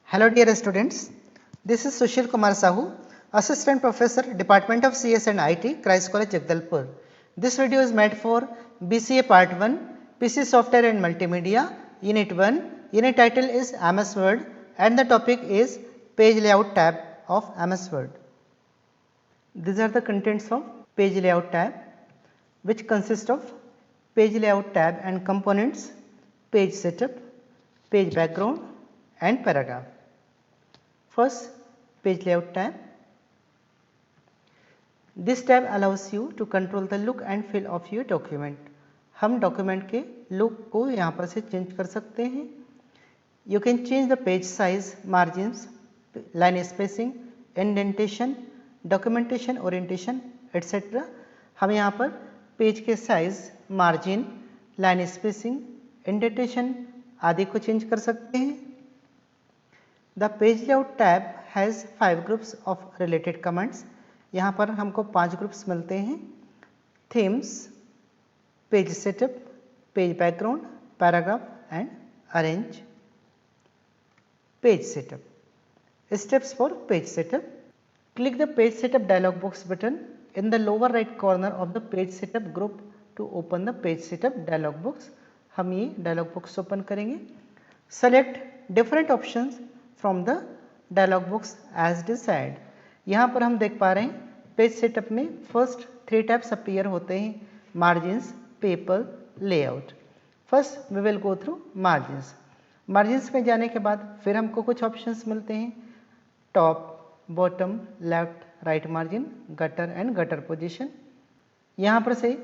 Hello dear students, this is Sushil Kumar Sahu, Assistant Professor, Department of CS and IT, Christ College, Jagdalpur. This video is made for BCA Part 1, PC Software and Multimedia, Unit 1. Unit title is MS Word and the topic is Page Layout tab of MS Word. These are the contents of Page Layout tab, which consist of Page Layout tab and components, Page Setup, Page Background and Paragraph. First, Page Layout tab. This tab allows you to control the look and feel of your document. हम document के look को यहाँ पर से change कर सकते हैं. You can change the page size, margins, line spacing, indentation, documentation orientation, etc. हम यहाँ पर पेज के size, margin, line spacing, indentation आदि को चेंज कर सकते हैं. The page layout tab has 5 groups of related commands. यहाँ पर हमको 5 ग्रुप्स मिलते हैं. Themes, page setup, page background, paragraph and arrange. Page setup. Steps for page setup. Click the page setup dialog box button in the lower right corner of the page setup group to open the page setup dialog box. हम ये dialog box open करेंगे. Select different options from the dialog box as desired. यहाँ पर हम देख पा रहे हैं पेज सेटअप में फर्स्ट 3 टैब्स अपीयर होते हैं, margins, paper, layout. First we will go through margins. Margins में जाने के बाद फिर हमको कुछ ऑप्शंस मिलते हैं, top, bottom, left, right margin, gutter and gutter position. यहाँ पर से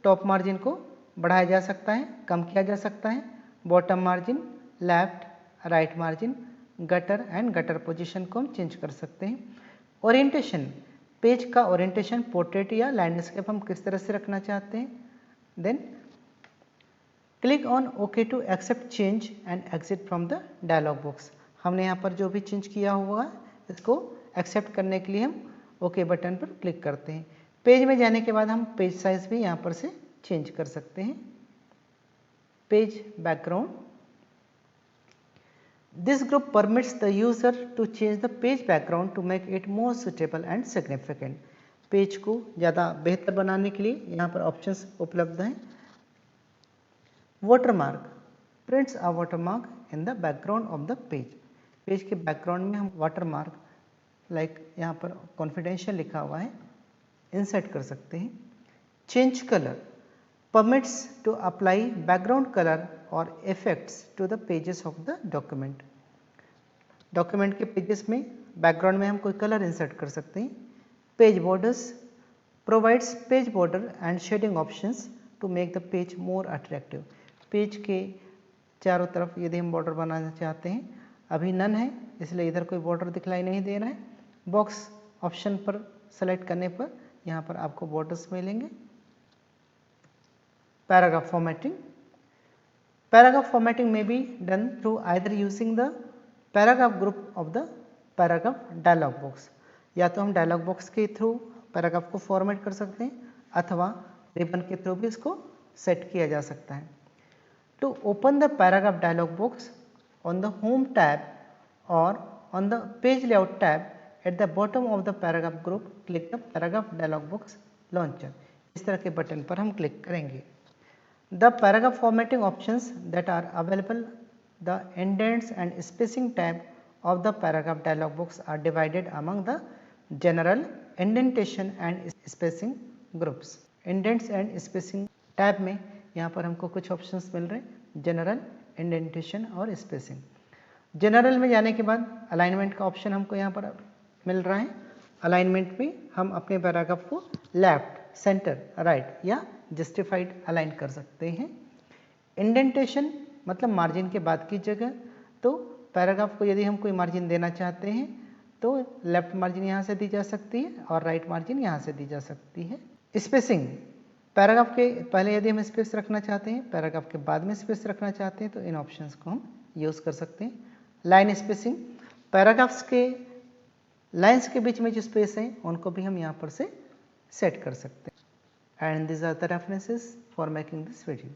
टॉप मार्जिन को बढ़ाया जा सकता है, कम किया जा सकता है, bottom margin, left, right margin, gutter and gutter position को हम चेंज कर सकते हैं. ओरिएंटेशन, पेज का ओरिएंटेशन पोर्ट्रेट या लैंडस्केप हम किस तरह से रखना चाहते हैं. Then click on okay to accept change and exit from the dialog box. हमने यहाँ पर जो भी चेंज किया हुआ इसको एक्सेप्ट करने के लिए हम ओके बटन पर क्लिक करते हैं. पेज में जाने के बाद हम पेज साइज भी यहाँ पर से चेंज कर सकते हैं. Page background. This group permits the user to change the page background to make it more suitable and significant. Page को ज़्यादा बेहतर बनाने के लिए यहाँ पर ऑप्शंस उपलब्ध हैं. Watermark prints a watermark in the background of the page. Page के बैकग्राउंड में हम वाटरमार्क लाइक यहाँ पर कॉन्फिडेंशियल लिखा हुआ है इंसर्ट कर सकते हैं. Change colour permits to apply background color or effects to the pages of the document. Document के पेजेस में बैकग्राउंड में हम कोई कलर इंसर्ट कर सकते हैं. Page borders provides page border and shading options to make the page more attractive. Page के चारों तरफ यदि हम बॉर्डर बनाना चाहते हैं, अभी नन है इसलिए इधर कोई बॉर्डर दिखलाई नहीं दे रहा है. बॉक्स ऑप्शन पर सेलेक्ट करने पर यहाँ पर आपको बॉर्डर्स मिलेंगे. Paragraph formatting. Paragraph formatting may be done through either using the paragraph group of the paragraph dialog box. या तो हम डायलॉग बॉक्स के थ्रू पैराग्राफ को फॉर्मेट कर सकते हैं अथवा रिबन के थ्रू भी इसको सेट किया जा सकता है. To open the paragraph dialog box on the home tab or on the page layout tab at the bottom of the paragraph group, click the paragraph dialog box launcher. इस तरह के button पर हम click करेंगे. The paragraph formatting options that are available, the indents and spacing tab of the paragraph dialog box are divided among the general, indentation and spacing groups. Indents and spacing tab में यहाँ पर हमको कुछ options मिल रहे हैं, general, indentation और spacing. General में जाने के बाद alignment का option हमको यहाँ पर मिल रहा है. Alignment में हम अपने पैराग्राफ को left, center, right या जस्टिफाइड अलाइन कर सकते हैं. इंडेंटेशन मतलब मार्जिन के बाद की जगह. तो पैराग्राफ को यदि हम कोई मार्जिन देना चाहते हैं तो लेफ्ट मार्जिन यहाँ से दी जा सकती है और राइट मार्जिन यहाँ से दी जा सकती है. स्पेसिंग पैराग्राफ के पहले यदि हम स्पेस रखना चाहते हैं, पैराग्राफ के बाद में स्पेस रखना चाहते हैं तो इन ऑप्शंस को हम यूज़ कर सकते हैं. लाइन स्पेसिंग पैराग्राफ्स के लाइन्स के बीच में जो स्पेस हैं उनको भी हम यहाँ पर से सेट कर सकते हैं. And these are the references for making this video.